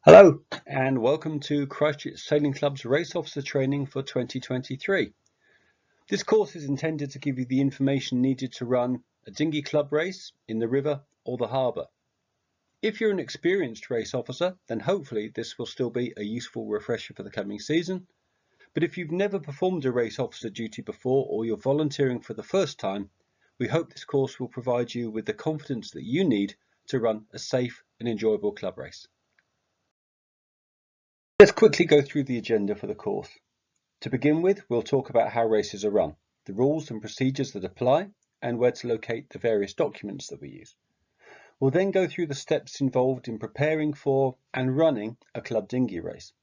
Hello and welcome to Christchurch Sailing Club's Race Officer Training for 2023. This course is intended to give you the information needed to run a dinghy club race in the river or the harbour. If you're an experienced race officer, then hopefully this will still be a useful refresher for the coming season. But if you've never performed a race officer duty before or you're volunteering for the first time, we hope this course will provide you with the confidence that you need to run a safe and enjoyable club race. Let's quickly go through the agenda for the course. To begin with, we'll talk about how races are run, the rules and procedures that apply, and where to locate the various documents that we use. We'll then go through the steps involved in preparing for and running a club dinghy race.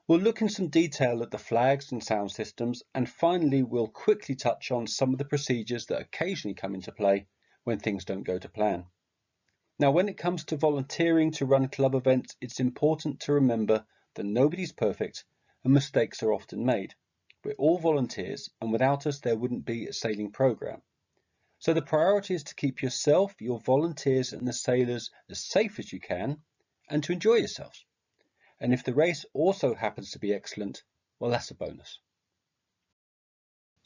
We'll look in some detail at the flags and sound systems, and finally we'll quickly touch on some of the procedures that occasionally come into play when things don't go to plan. Now, when it comes to volunteering to run club events, it's important to remember that nobody's perfect and mistakes are often made. We're all volunteers, and without us there wouldn't be a sailing program. So the priority is to keep yourself, your volunteers and the sailors as safe as you can and to enjoy yourselves. And if the race also happens to be excellent, well, that's a bonus.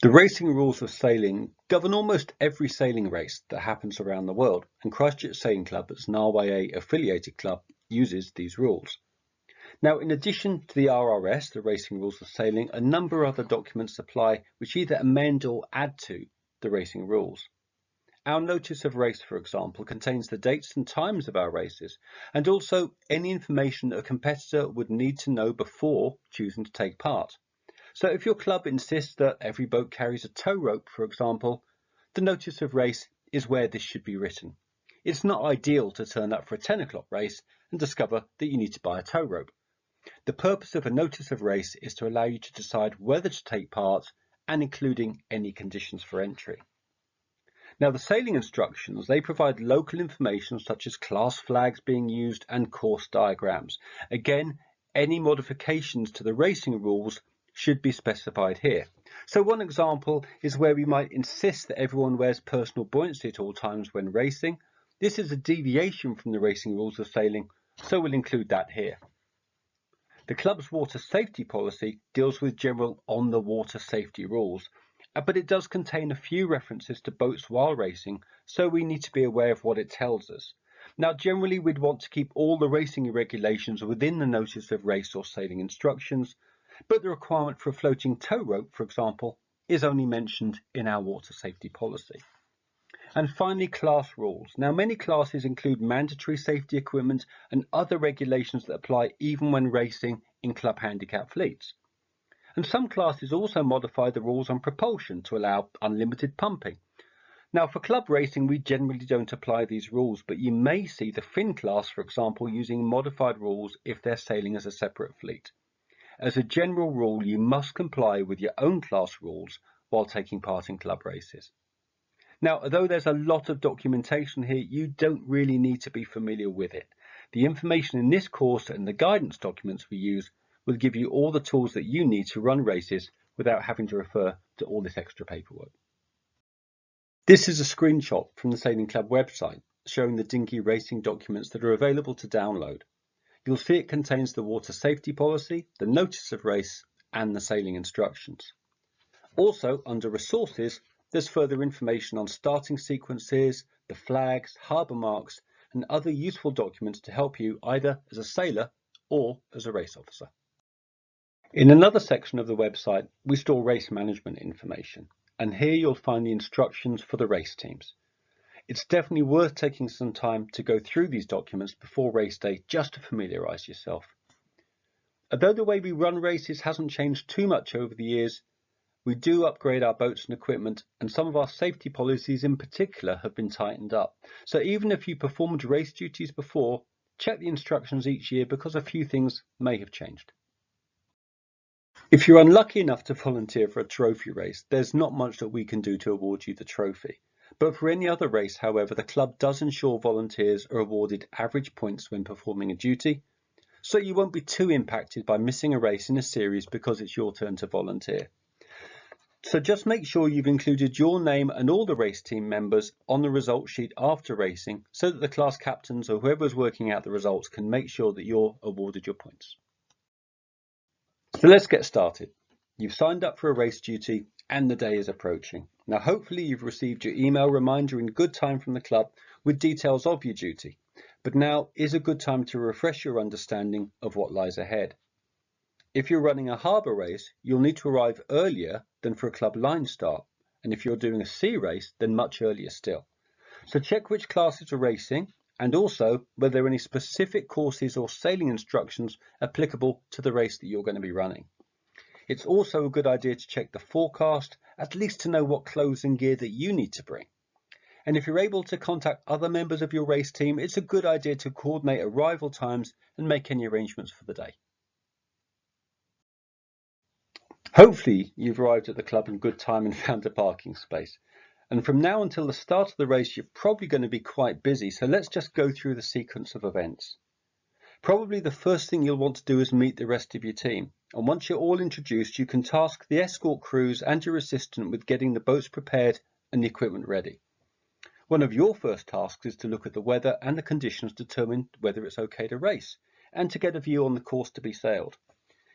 The racing rules of sailing govern almost every sailing race that happens around the world, and Christchurch Sailing Club, as an RYA affiliated club, uses these rules. Now, in addition to the RRS, the Racing Rules of Sailing, a number of other documents apply which either amend or add to the racing rules. Our notice of race, for example, contains the dates and times of our races, and also any information that a competitor would need to know before choosing to take part. So if your club insists that every boat carries a tow rope, for example, the notice of race is where this should be written. It's not ideal to turn up for a 10 o'clock race and discover that you need to buy a tow rope. The purpose of a notice of race is to allow you to decide whether to take part and including any conditions for entry. Now, the sailing instructions, they provide local information such as class flags being used and course diagrams. Again, any modifications to the racing rules should be specified here. So one example is where we might insist that everyone wears personal buoyancy at all times when racing. This is a deviation from the racing rules of sailing, so we'll include that here. The club's water safety policy deals with general on-the-water safety rules, but it does contain a few references to boats while racing, so we need to be aware of what it tells us. Now, generally we'd want to keep all the racing regulations within the notice of race or sailing instructions, but the requirement for a floating tow rope, for example, is only mentioned in our water safety policy. And finally, class rules. Now, many classes include mandatory safety equipment and other regulations that apply even when racing in club handicap fleets. And some classes also modify the rules on propulsion to allow unlimited pumping. Now, for club racing, we generally don't apply these rules, but you may see the fin class, for example, using modified rules if they're sailing as a separate fleet. As a general rule, you must comply with your own class rules while taking part in club races. Now, although there's a lot of documentation here, you don't really need to be familiar with it. The information in this course and the guidance documents we use will give you all the tools that you need to run races without having to refer to all this extra paperwork. This is a screenshot from the Sailing Club website showing the dinghy racing documents that are available to download. You'll see it contains the water safety policy, the notice of race, and the sailing instructions. Also, under resources, there's further information on starting sequences, the flags, harbour marks, and other useful documents to help you either as a sailor or as a race officer. In another section of the website, we store race management information, and here you'll find the instructions for the race teams. It's definitely worth taking some time to go through these documents before race day just to familiarise yourself. Although the way we run races hasn't changed too much over the years, we do upgrade our boats and equipment, and some of our safety policies in particular have been tightened up. So even if you performed race duties before, check the instructions each year because a few things may have changed. If you're unlucky enough to volunteer for a trophy race, there's not much that we can do to award you the trophy. But for any other race, however, the club does ensure volunteers are awarded average points when performing a duty, so you won't be too impacted by missing a race in a series because it's your turn to volunteer. So just make sure you've included your name and all the race team members on the result sheet after racing so that the class captains or whoever's working out the results can make sure that you're awarded your points. So let's get started. You've signed up for a race duty and the day is approaching. Now hopefully you've received your email reminder in good time from the club with details of your duty, but now is a good time to refresh your understanding of what lies ahead. If you're running a harbour race, you'll need to arrive earlier than for a club line start, and if you're doing a sea race, then much earlier still. So check which classes are racing and also whether there are any specific courses or sailing instructions applicable to the race that you're going to be running. It's also a good idea to check the forecast, at least to know what clothes and gear that you need to bring. And if you're able to contact other members of your race team, it's a good idea to coordinate arrival times and make any arrangements for the day. Hopefully you've arrived at the club in good time and found a parking space. And from now until the start of the race, you're probably going to be quite busy, so let's just go through the sequence of events. Probably the first thing you'll want to do is meet the rest of your team. And once you're all introduced, you can task the escort crews and your assistant with getting the boats prepared and the equipment ready. One of your first tasks is to look at the weather and the conditions to determine whether it's okay to race and to get a view on the course to be sailed.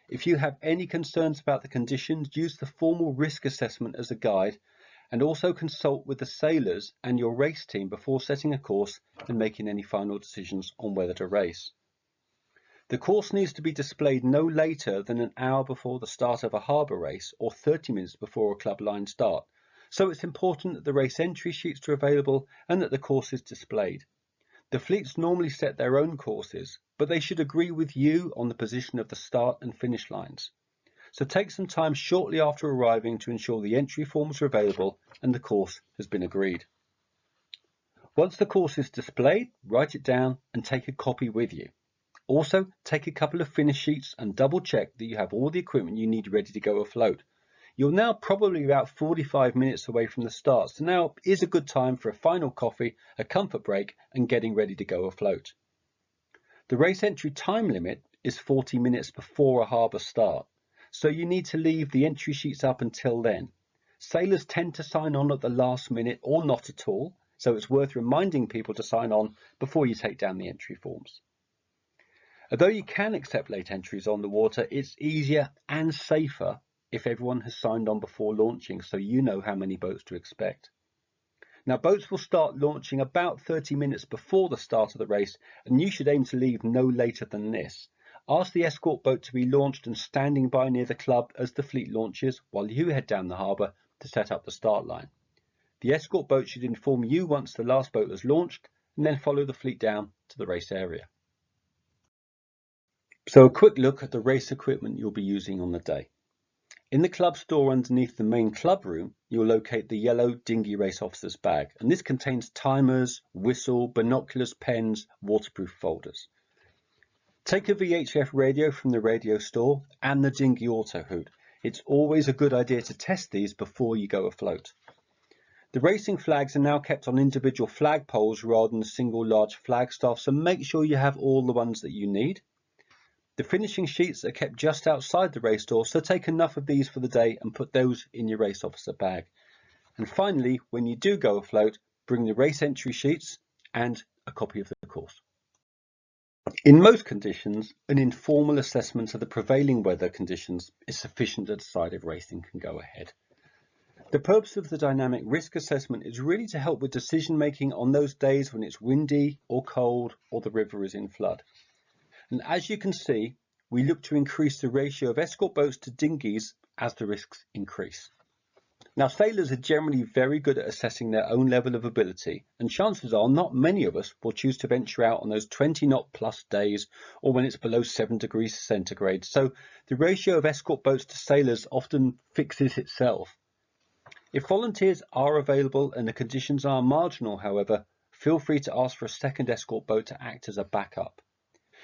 If you have any concerns about the conditions, use the formal risk assessment as a guide and also consult with the sailors and your race team before setting a course and making any final decisions on whether to race. The course needs to be displayed no later than an hour before the start of a harbour race or 30 minutes before a club line start, so it's important that the race entry sheets are available and that the course is displayed. The fleets normally set their own courses, but they should agree with you on the position of the start and finish lines. So take some time shortly after arriving to ensure the entry forms are available and the course has been agreed. Once the course is displayed, write it down and take a copy with you. Also, take a couple of finish sheets and double check that you have all the equipment you need ready to go afloat. You're now probably about 45 minutes away from the start, so now is a good time for a final coffee, a comfort break, and getting ready to go afloat. The race entry time limit is 40 minutes before a harbour start, so you need to leave the entry sheets up until then. Sailors tend to sign on at the last minute or not at all, so it's worth reminding people to sign on before you take down the entry forms. Although you can accept late entries on the water, it's easier and safer if everyone has signed on before launching, so you know how many boats to expect. Now, boats will start launching about 30 minutes before the start of the race, and you should aim to leave no later than this. Ask the escort boat to be launched and standing by near the club as the fleet launches, while you head down the harbour to set up the start line. The escort boat should inform you once the last boat has launched, and then follow the fleet down to the race area. So a quick look at the race equipment you'll be using on the day. In the club store underneath the main club room, you'll locate the yellow dinghy race officer's bag, and this contains timers, whistle, binoculars, pens, waterproof folders. Take a VHF radio from the radio store and the dinghy Autohoot. It's always a good idea to test these before you go afloat. The racing flags are now kept on individual flag poles rather than a single large flagstaff, so make sure you have all the ones that you need. The finishing sheets are kept just outside the race door, so take enough of these for the day and put those in your race officer bag. And finally, when you do go afloat, bring the race entry sheets and a copy of the course. In most conditions, an informal assessment of the prevailing weather conditions is sufficient to decide if racing can go ahead. The purpose of the dynamic risk assessment is really to help with decision making on those days when it's windy or cold or the river is in flood. And as you can see, we look to increase the ratio of escort boats to dinghies as the risks increase. Now, sailors are generally very good at assessing their own level of ability, and chances are not many of us will choose to venture out on those 20 knot plus days or when it's below 7 degrees centigrade. So the ratio of escort boats to sailors often fixes itself. If volunteers are available and the conditions are marginal, however, feel free to ask for a second escort boat to act as a backup.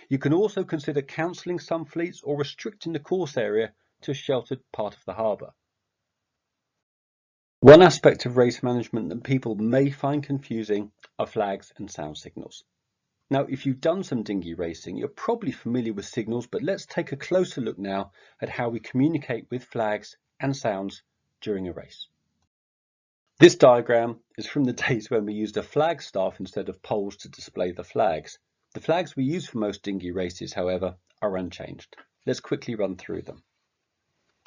You can also consider cancelling some fleets or restricting the course area to a sheltered part of the harbour. One aspect of race management that people may find confusing are flags and sound signals. Now, if you've done some dinghy racing, you're probably familiar with signals, but let's take a closer look now at how we communicate with flags and sounds during a race. This diagram is from the days when we used a flagstaff instead of poles to display the flags. The flags we use for most dinghy races, however, are unchanged. Let's quickly run through them.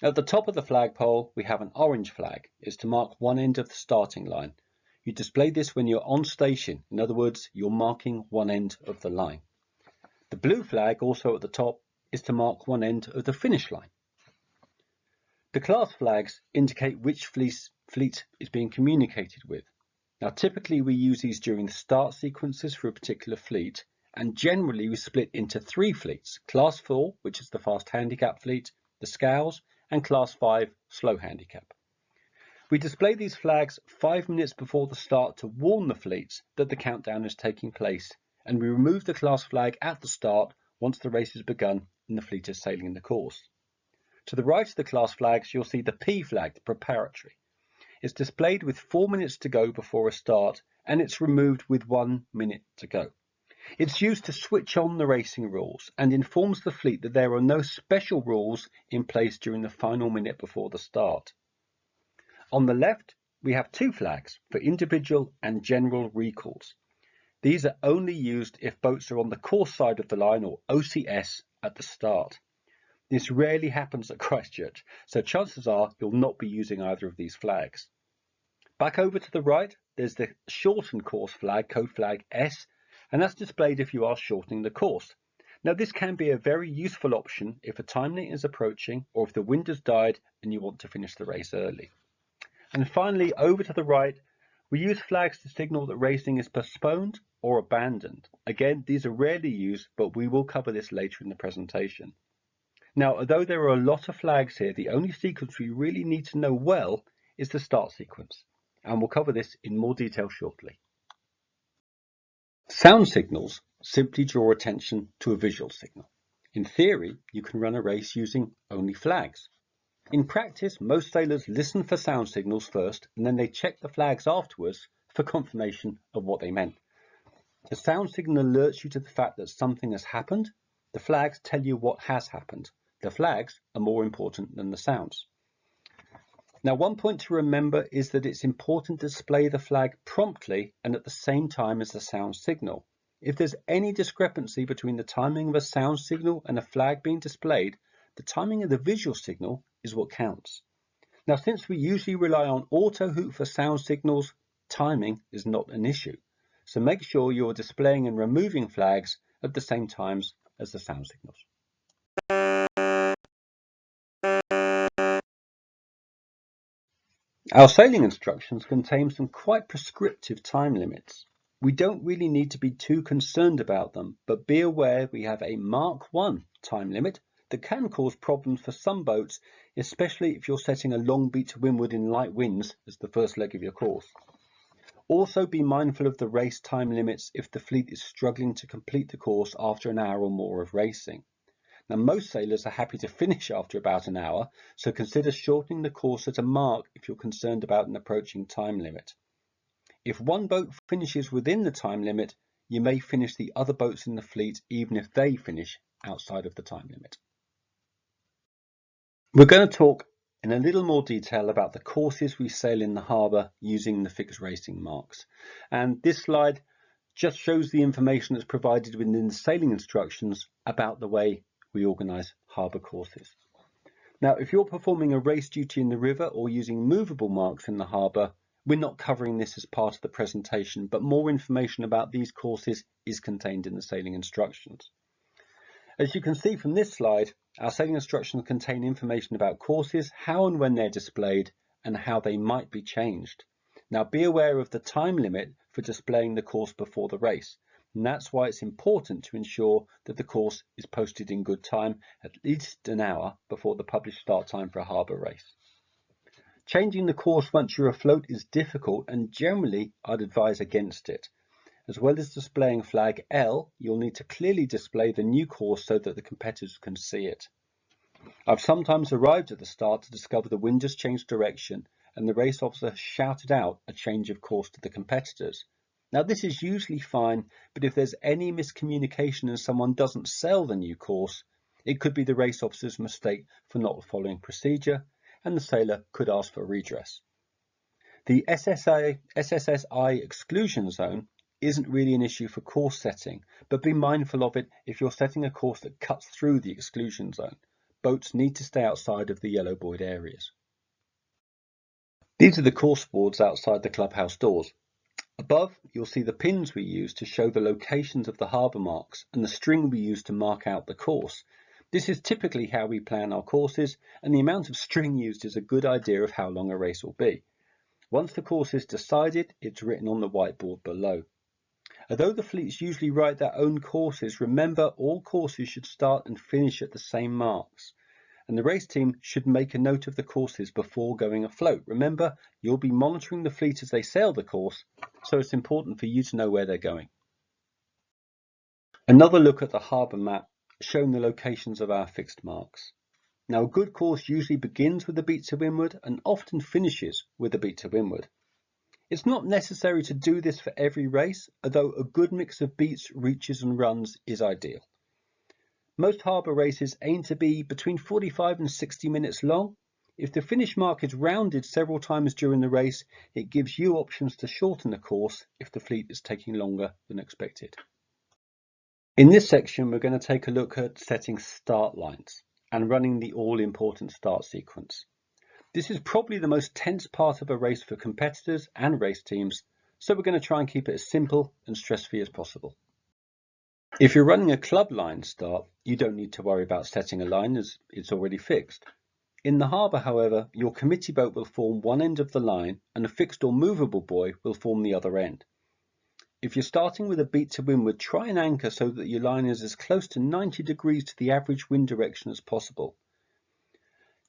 At the top of the flagpole, we have an orange flag. It's to mark one end of the starting line. You display this when you're on station. In other words, you're marking one end of the line. The blue flag, also at the top, is to mark one end of the finish line. The class flags indicate which fleet is being communicated with. Now, typically we use these during the start sequences for a particular fleet, and generally we split into 3 fleets: Class 4, which is the fast handicap fleet, the scows, and Class 5, slow handicap. We display these flags 5 minutes before the start to warn the fleets that the countdown is taking place, and we remove the class flag at the start once the race has begun and the fleet is sailing the course. To the right of the class flags, you'll see the P flag, the preparatory. It's displayed with 4 minutes to go before a start, and it's removed with 1 minute to go. It's used to switch on the racing rules and informs the fleet that there are no special rules in place during the final minute before the start. On the left, we have 2 flags for individual and general recalls. These are only used if boats are on the course side of the line, or OCS, at the start. This rarely happens at Christchurch, so chances are you'll not be using either of these flags. Back over to the right, there's the Shorten Course flag, code flag S, and that's displayed if you are shortening the course. Now, this can be a very useful option if a time limit is approaching or if the wind has died and you want to finish the race early. And finally, over to the right, we use flags to signal that racing is postponed or abandoned. Again, these are rarely used, but we will cover this later in the presentation. Now, although there are a lot of flags here, the only sequence we really need to know well is the start sequence, and we'll cover this in more detail shortly. Sound signals simply draw attention to a visual signal. In theory, you can run a race using only flags. In practice, most sailors listen for sound signals first, and then they check the flags afterwards for confirmation of what they meant. The sound signal alerts you to the fact that something has happened. The flags tell you what has happened. The flags are more important than the sounds. Now, one point to remember is that it's important to display the flag promptly and at the same time as the sound signal. If there's any discrepancy between the timing of a sound signal and a flag being displayed, the timing of the visual signal is what counts. Now, since we usually rely on Autohoot for sound signals, timing is not an issue. So make sure you're displaying and removing flags at the same times as the sound signals. Our sailing instructions contain some quite prescriptive time limits. We don't really need to be too concerned about them, but be aware we have a Mark 1 time limit that can cause problems for some boats, especially if you're setting a long beat to windward in light winds as the first leg of your course. Also be mindful of the race time limits if the fleet is struggling to complete the course after an hour or more of racing. Now, most sailors are happy to finish after about an hour, so consider shortening the course at a mark if you're concerned about an approaching time limit. If one boat finishes within the time limit, you may finish the other boats in the fleet even if they finish outside of the time limit. We're going to talk in a little more detail about the courses we sail in the harbour using the fixed racing marks. And this slide just shows the information that's provided within the sailing instructions about the way we organise harbour courses. Now, if you're performing a race duty in the river or using movable marks in the harbour, we're not covering this as part of the presentation, but more information about these courses is contained in the sailing instructions. As you can see from this slide, our sailing instructions contain information about courses, how and when they're displayed, and how they might be changed. Now, be aware of the time limit for displaying the course before the race. And that's why it's important to ensure that the course is posted in good time, at least an hour before the published start time for a harbour race. Changing the course once you're afloat is difficult, and generally I'd advise against it. As well as displaying flag L, you'll need to clearly display the new course so that the competitors can see it. I've sometimes arrived at the start to discover the wind has changed direction and the race officer shouted out a change of course to the competitors. Now, this is usually fine, but if there's any miscommunication and someone doesn't sail the new course, it could be the race officer's mistake for not following procedure, and the sailor could ask for redress. The SSSI exclusion zone isn't really an issue for course setting, but be mindful of it if you're setting a course that cuts through the exclusion zone. Boats need to stay outside of the yellow buoyed areas. These are the course boards outside the clubhouse doors. Above, you'll see the pins we use to show the locations of the harbour marks and the string we use to mark out the course. This is typically how we plan our courses, and the amount of string used is a good idea of how long a race will be. Once the course is decided, it's written on the whiteboard below. Although the fleets usually write their own courses, remember all courses should start and finish at the same marks. And the race team should make a note of the courses before going afloat. Remember, you'll be monitoring the fleet as they sail the course, so it's important for you to know where they're going. Another look at the harbour map showing the locations of our fixed marks. Now, a good course usually begins with a beat to windward and often finishes with a beat to windward. It's not necessary to do this for every race, although a good mix of beats, reaches and runs is ideal. Most harbour races aim to be between 45 and 60 minutes long. If the finish mark is rounded several times during the race, it gives you options to shorten the course if the fleet is taking longer than expected. In this section, we're going to take a look at setting start lines and running the all-important start sequence. This is probably the most tense part of a race for competitors and race teams, so we're going to try and keep it as simple and stress-free as possible. If you're running a club line start, you don't need to worry about setting a line as it's already fixed. In the harbour, however, your committee boat will form one end of the line and a fixed or movable buoy will form the other end. If you're starting with a beat to windward, try and anchor so that your line is as close to 90 degrees to the average wind direction as possible.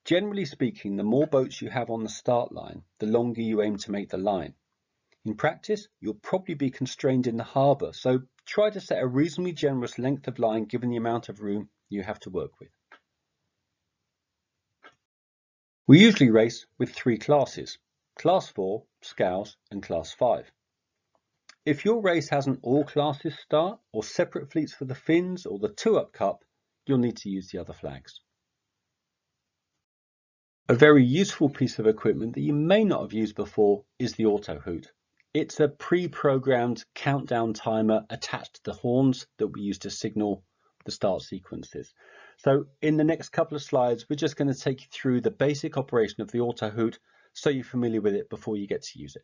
Generally speaking, the more boats you have on the start line, the longer you aim to make the line. In practice, you'll probably be constrained in the harbour, so try to set a reasonably generous length of line given the amount of room you have to work with. We usually race with 3 classes, Class 4, Scows and Class 5. If your race has an all classes start or separate fleets for the fins or the 2-up cup, you'll need to use the other flags. A very useful piece of equipment that you may not have used before is the Autohoot. It's a pre-programmed countdown timer attached to the horns that we use to signal the start sequences. So in the next couple of slides, we're just going to take you through the basic operation of the Autohoot so you're familiar with it before you get to use it.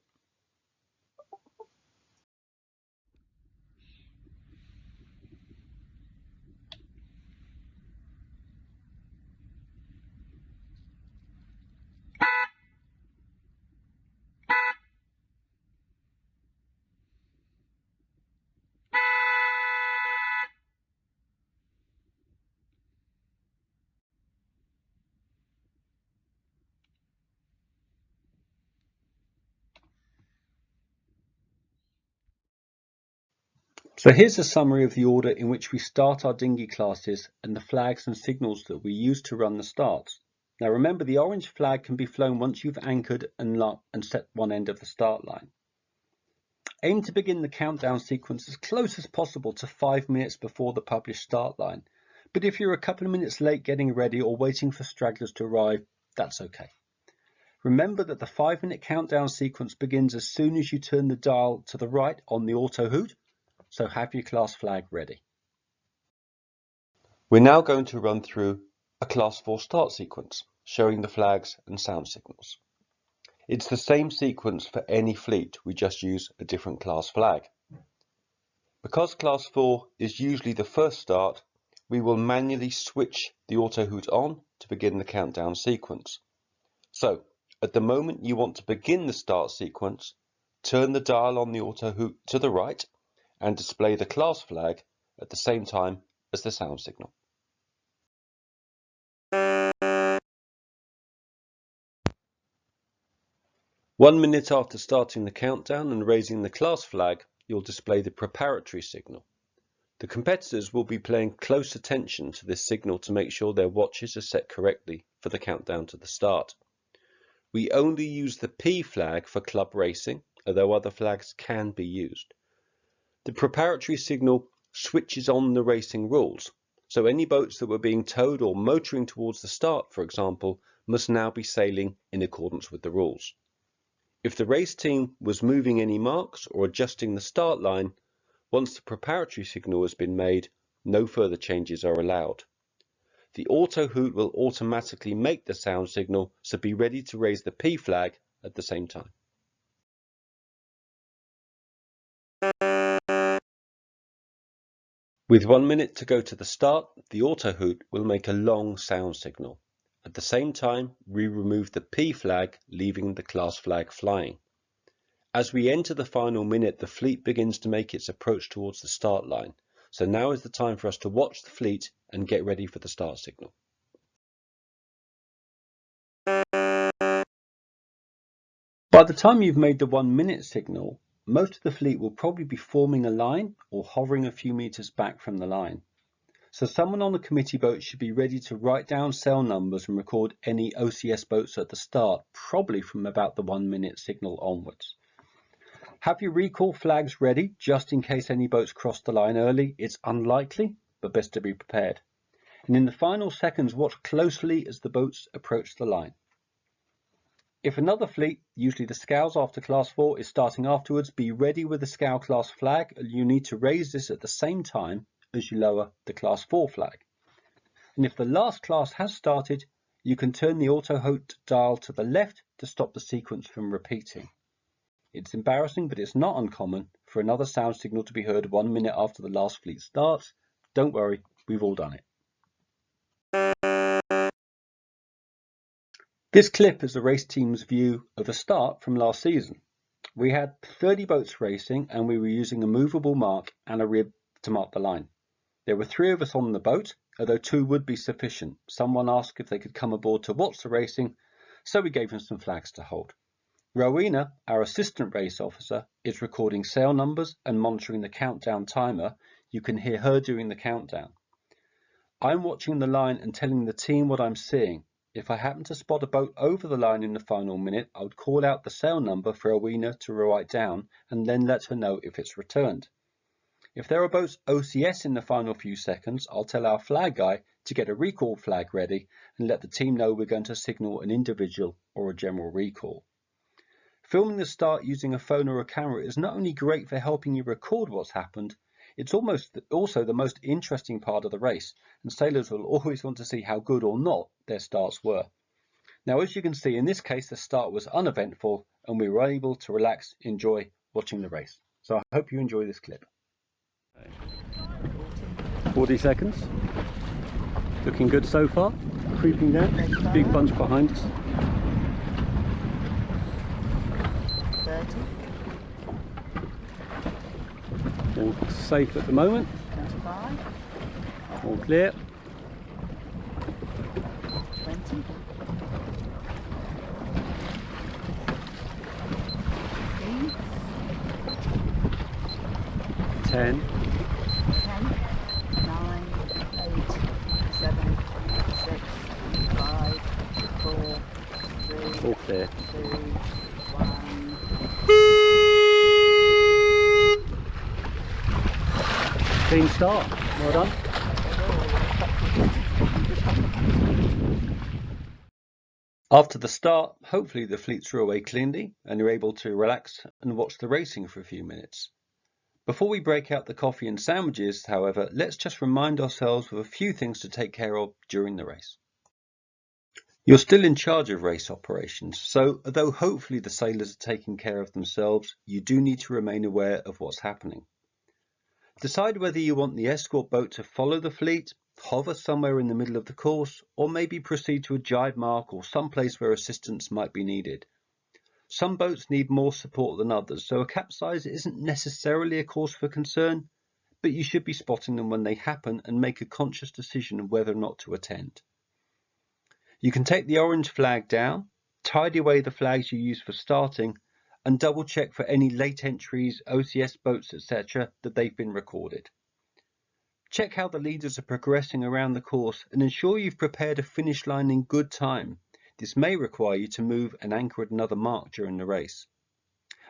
So here's a summary of the order in which we start our dinghy classes and the flags and signals that we use to run the starts. Now remember, the orange flag can be flown once you've anchored and set one end of the start line. Aim to begin the countdown sequence as close as possible to 5 minutes before the published start line. But if you're a couple of minutes late getting ready or waiting for stragglers to arrive, that's okay. Remember that the 5-minute countdown sequence begins as soon as you turn the dial to the right on the Autohoot, so have your class flag ready. We're now going to run through a Class 4 start sequence, showing the flags and sound signals. It's the same sequence for any fleet, we just use a different class flag. Because Class 4 is usually the first start, we will manually switch the Autohoot on to begin the countdown sequence. So, at the moment you want to begin the start sequence, turn the dial on the Autohoot to the right and display the class flag at the same time as the sound signal. One minute after starting the countdown and raising the class flag, you'll display the preparatory signal. The competitors will be paying close attention to this signal to make sure their watches are set correctly for the countdown to the start. We only use the P flag for club racing, although other flags can be used. The preparatory signal switches on the racing rules, So any boats that were being towed or motoring towards the start, for example, must now be sailing in accordance with the rules. If the race team was moving any marks or adjusting the start line, once the preparatory signal has been made, no further changes are allowed. The Autohoot will automatically make the sound signal, so be ready to raise the P flag at the same time. With 1 minute to go to the start, the Autohoot will make a long sound signal. At the same time, we remove the P flag, leaving the class flag flying. As we enter the final minute, the fleet begins to make its approach towards the start line. So now is the time for us to watch the fleet and get ready for the start signal. By the time you've made the 1 minute signal, most of the fleet will probably be forming a line or hovering a few meters back from the line. So someone on the committee boat should be ready to write down sail numbers and record any OCS boats at the start, probably from about the 1 minute signal onwards. Have your recall flags ready just in case any boats cross the line early. It's unlikely, but best to be prepared. And in the final seconds, watch closely as the boats approach the line. If another fleet, usually the scows after class 4, is starting afterwards, be ready with the scow class flag. You need to raise this at the same time as you lower the class 4 flag. And if the last class has started, you can turn the Autohoot dial to the left to stop the sequence from repeating. It's embarrassing, but it's not uncommon for another sound signal to be heard 1 minute after the last fleet starts. Don't worry, we've all done it. This clip is the race team's view of a start from last season. We had 30 boats racing and we were using a movable mark and a rib to mark the line. There were 3 of us on the boat, although 2 would be sufficient. Someone asked if they could come aboard to watch the racing, so we gave them some flags to hold. Rowena, our assistant race officer, is recording sail numbers and monitoring the countdown timer. You can hear her doing the countdown. I'm watching the line and telling the team what I'm seeing. If I happen to spot a boat over the line in the final minute, I would call out the sail number for Rowena to write down and then let her know if it's returned. If there are boats OCS in the final few seconds, I'll tell our flag guy to get a recall flag ready and let the team know we're going to signal an individual or a general recall. Filming the start using a phone or a camera is not only great for helping you record what's happened, it's also the most interesting part of the race, and sailors will always want to see how good or not their starts were. Now, as you can see, in this case, the start was uneventful and we were able to relax, enjoy watching the race. So I hope you enjoy this clip. 40 seconds. Looking good so far. Creeping down. Big bunch behind us. 30. All safe at the moment. 25. All clear. 20. 15. 10. 10. 9. 8. 7. 6. 5. 4. 3. All clear. 2. 1. Clean start. Well done. After the start, hopefully the fleet threw away cleanly and you're able to relax and watch the racing for a few minutes. Before we break out the coffee and sandwiches, however, let's just remind ourselves of a few things to take care of during the race. You're still in charge of race operations, so although hopefully the sailors are taking care of themselves, you do need to remain aware of what's happening. Decide whether you want the escort boat to follow the fleet, hover somewhere in the middle of the course, or maybe proceed to a jibe mark or someplace where assistance might be needed. Some boats need more support than others, so a capsize isn't necessarily a cause for concern, but you should be spotting them when they happen and make a conscious decision of whether or not to attend. You can take the orange flag down, tidy away the flags you use for starting, and double check for any late entries, OCS boats, etc. that they've been recorded. Check how the leaders are progressing around the course and ensure you've prepared a finish line in good time. This may require you to move and anchor at another mark during the race.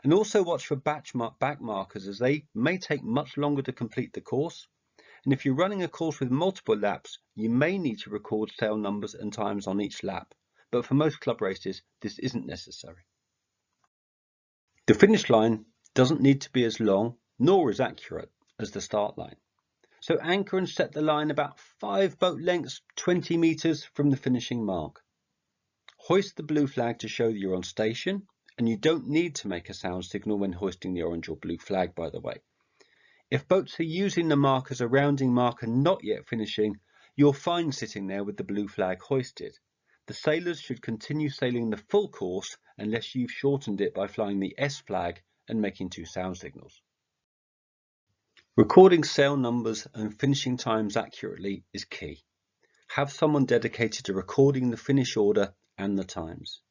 And also watch for back markers, as they may take much longer to complete the course, and if you're running a course with multiple laps, you may need to record sail numbers and times on each lap, but for most club races, this isn't necessary. The finish line doesn't need to be as long nor as accurate as the start line. So anchor and set the line about 5 boat lengths, 20 meters from the finishing mark. Hoist the blue flag to show that you're on station, and you don't need to make a sound signal when hoisting the orange or blue flag, by the way. If boats are using the mark as a rounding mark and not yet finishing, you're fine sitting there with the blue flag hoisted. The sailors should continue sailing the full course unless you've shortened it by flying the S flag and making 2 sound signals. Recording sail numbers and finishing times accurately is key. Have someone dedicated to recording the finish order and the times.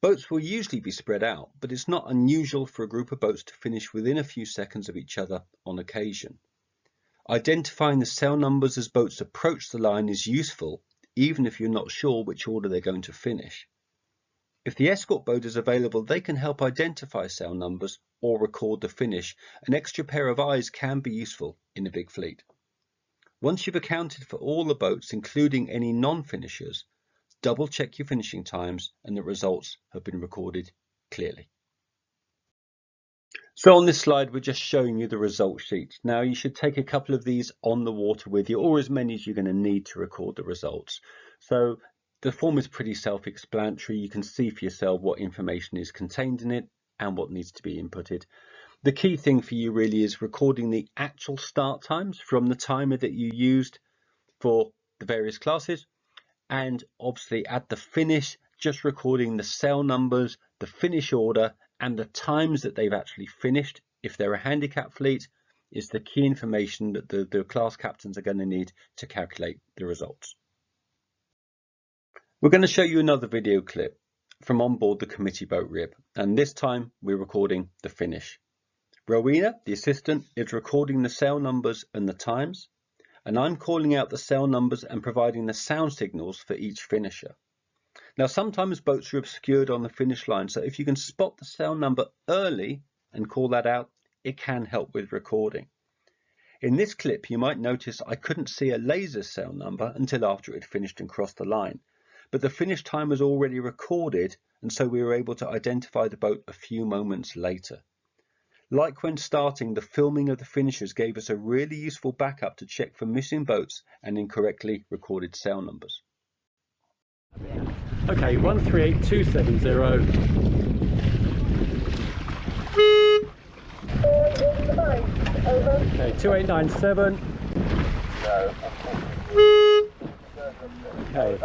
Boats will usually be spread out, but it's not unusual for a group of boats to finish within a few seconds of each other on occasion. Identifying the sail numbers as boats approach the line is useful, even if you're not sure which order they're going to finish. If the escort boat is available, they can help identify sail numbers or record the finish. An extra pair of eyes can be useful in a big fleet. Once you've accounted for all the boats, including any non-finishers, double check your finishing times and the results have been recorded clearly. So on this slide, we're just showing you the result sheets. Now you should take a couple of these on the water with you, or as many as you're going to need to record the results. So the form is pretty self-explanatory. You can see for yourself what information is contained in it and what needs to be inputted. The key thing for you really is recording the actual start times from the timer that you used for the various classes, and obviously at the finish, just recording the sail numbers, the finish order, and the times that they've actually finished. If they're a handicap fleet, is the key information that the class captains are going to need to calculate the results. We're going to show you another video clip from on board the committee boat Rib, and this time we're recording the finish. Rowena, the assistant, is recording the sail numbers and the times, and I'm calling out the sail numbers and providing the sound signals for each finisher. Now sometimes boats are obscured on the finish line, so if you can spot the sail number early and call that out, it can help with recording. In this clip you might notice I couldn't see a laser sail number until after it had finished and crossed the line, but the finish time was already recorded, and so we were able to identify the boat a few moments later. Like when starting, the filming of the finishers gave us a really useful backup to check for missing boats and incorrectly recorded sail numbers. Okay, 138270. Okay, 2897. Okay,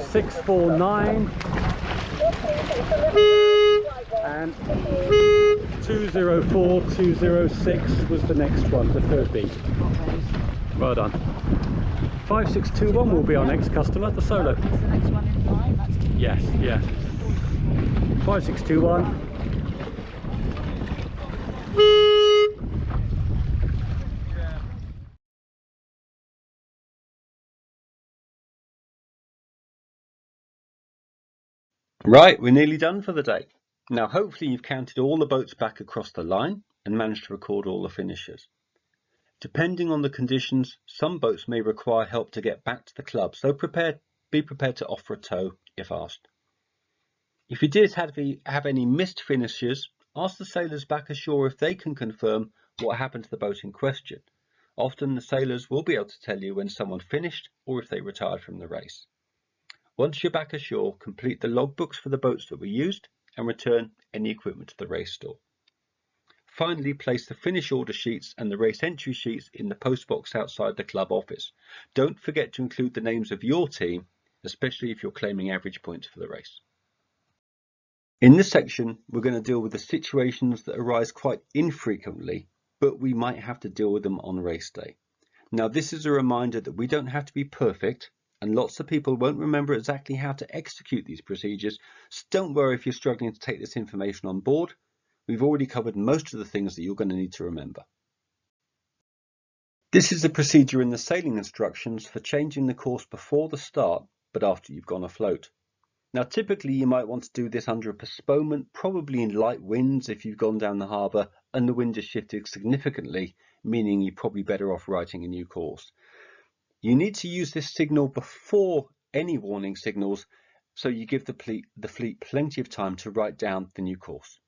649. And 204206 was the next one, the third beat. Well done. 5621 will be our next customer, the solo. Is the next one in line? That's Yes, yeah. 5621. Right, we're nearly done for the day. Now hopefully you've counted all the boats back across the line and managed to record all the finishers. Depending on the conditions, some boats may require help to get back to the club, so be prepared to offer a tow if asked. If you did have any missed finishers, ask the sailors back ashore if they can confirm what happened to the boat in question. Often the sailors will be able to tell you when someone finished or if they retired from the race. Once you're back ashore, complete the logbooks for the boats that were used and return any equipment to the race store. Finally, place the finish order sheets and the race entry sheets in the post box outside the club office. Don't forget to include the names of your team, especially if you're claiming average points for the race. In this section, we're going to deal with the situations that arise quite infrequently, but we might have to deal with them on race day. Now, this is a reminder that we don't have to be perfect, and lots of people won't remember exactly how to execute these procedures, so don't worry if you're struggling to take this information on board. We've already covered most of the things that you're going to need to remember. This is the procedure in the sailing instructions for changing the course before the start, but after you've gone afloat. Now, typically you might want to do this under a postponement, probably in light winds if you've gone down the harbour and the wind has shifted significantly, meaning you're probably better off writing a new course. You need to use this signal before any warning signals, so you give the fleet plenty of time to write down the new course.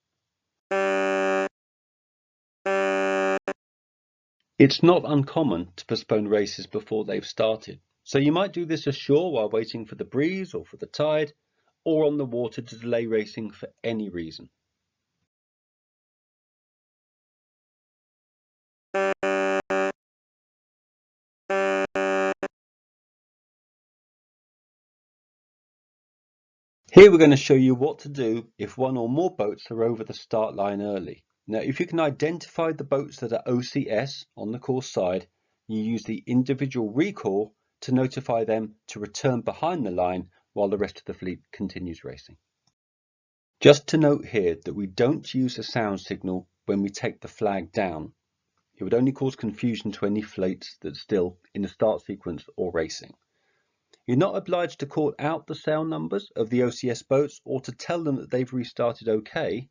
It's not uncommon to postpone races before they've started, so you might do this ashore while waiting for the breeze or for the tide, or on the water to delay racing for any reason. Here we're going to show you what to do if one or more boats are over the start line early. Now, if you can identify the boats that are OCS on the course side, you use the individual recall to notify them to return behind the line while the rest of the fleet continues racing. Just to note here that we don't use a sound signal when we take the flag down. It would only cause confusion to any fleets that's still in the start sequence or racing. You're not obliged to call out the sail numbers of the OCS boats or to tell them that they've restarted okay.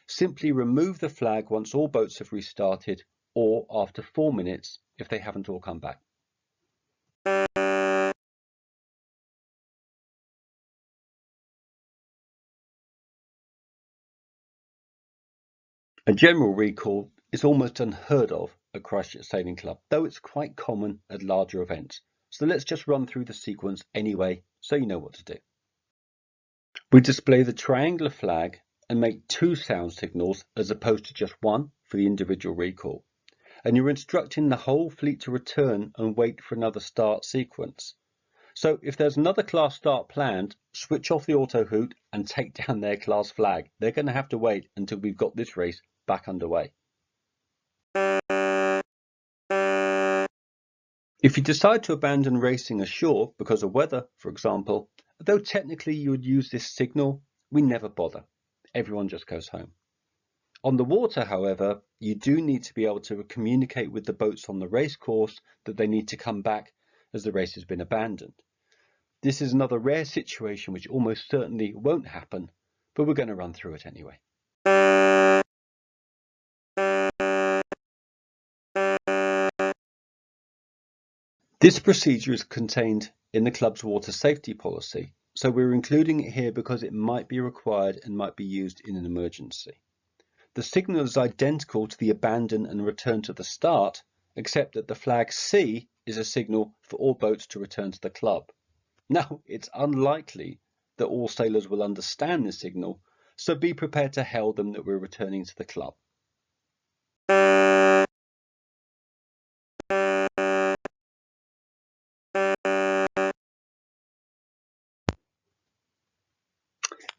Simply remove the flag once all boats have restarted or after 4 minutes if they haven't all come back. A general recall is almost unheard of at Christchurch Sailing Club, though it's quite common at larger events. So let's just run through the sequence anyway, so you know what to do. We display the triangular flag and make 2 sound signals as opposed to just one for the individual recall. And you're instructing the whole fleet to return and wait for another start sequence. So if there's another class start planned, switch off the Autohoot and take down their class flag. They're going to have to wait until we've got this race back underway. If you decide to abandon racing ashore because of weather, for example, though technically you would use this signal, we never bother. Everyone just goes home. On the water, however, you do need to be able to communicate with the boats on the race course that they need to come back as the race has been abandoned. This is another rare situation which almost certainly won't happen, but we're going to run through it anyway. This procedure is contained in the club's water safety policy, so we're including it here because it might be required and might be used in an emergency. The signal is identical to the abandon and return to the start, except that the flag C is a signal for all boats to return to the club. Now, it's unlikely that all sailors will understand this signal, so be prepared to tell them that we're returning to the club.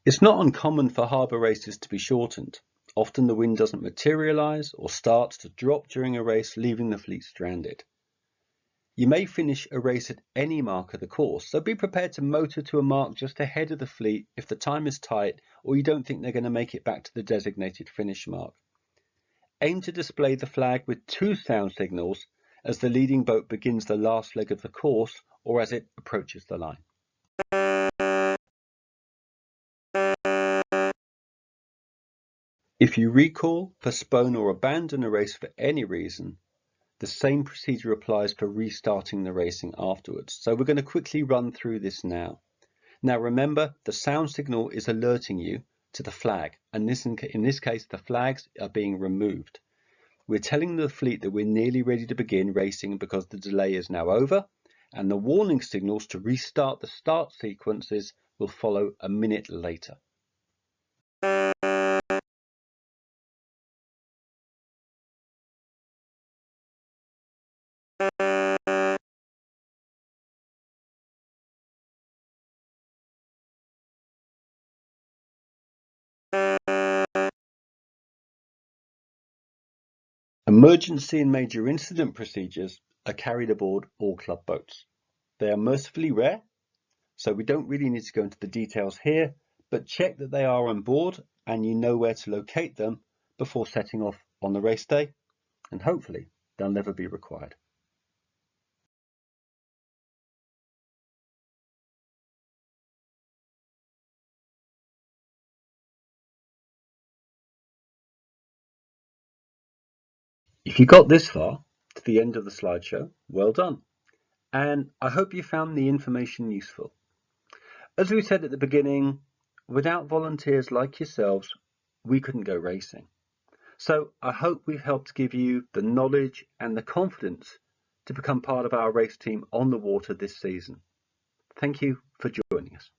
It's not uncommon for harbour races to be shortened. Often the wind doesn't materialise or starts to drop during a race, leaving the fleet stranded. You may finish a race at any mark of the course, so be prepared to motor to a mark just ahead of the fleet if the time is tight or you don't think they're going to make it back to the designated finish mark. Aim to display the flag with 2 sound signals as the leading boat begins the last leg of the course or as it approaches the line. If you recall, postpone or abandon a race for any reason, the same procedure applies for restarting the racing afterwards. So we're going to quickly run through this now. Now remember, the sound signal is alerting you to the flag, and in this case the flags are being removed. We're telling the fleet that we're nearly ready to begin racing because the delay is now over, and the warning signals to restart the start sequences will follow a minute later. Emergency and major incident procedures are carried aboard all club boats. They are mercifully rare, so we don't really need to go into the details here, but check that they are on board and you know where to locate them before setting off on the race day, and hopefully they'll never be required. If you got this far, to the end of the slideshow, well done. And I hope you found the information useful. As we said at the beginning, without volunteers like yourselves, we couldn't go racing. So I hope we've helped give you the knowledge and the confidence to become part of our race team on the water this season. Thank you for joining us.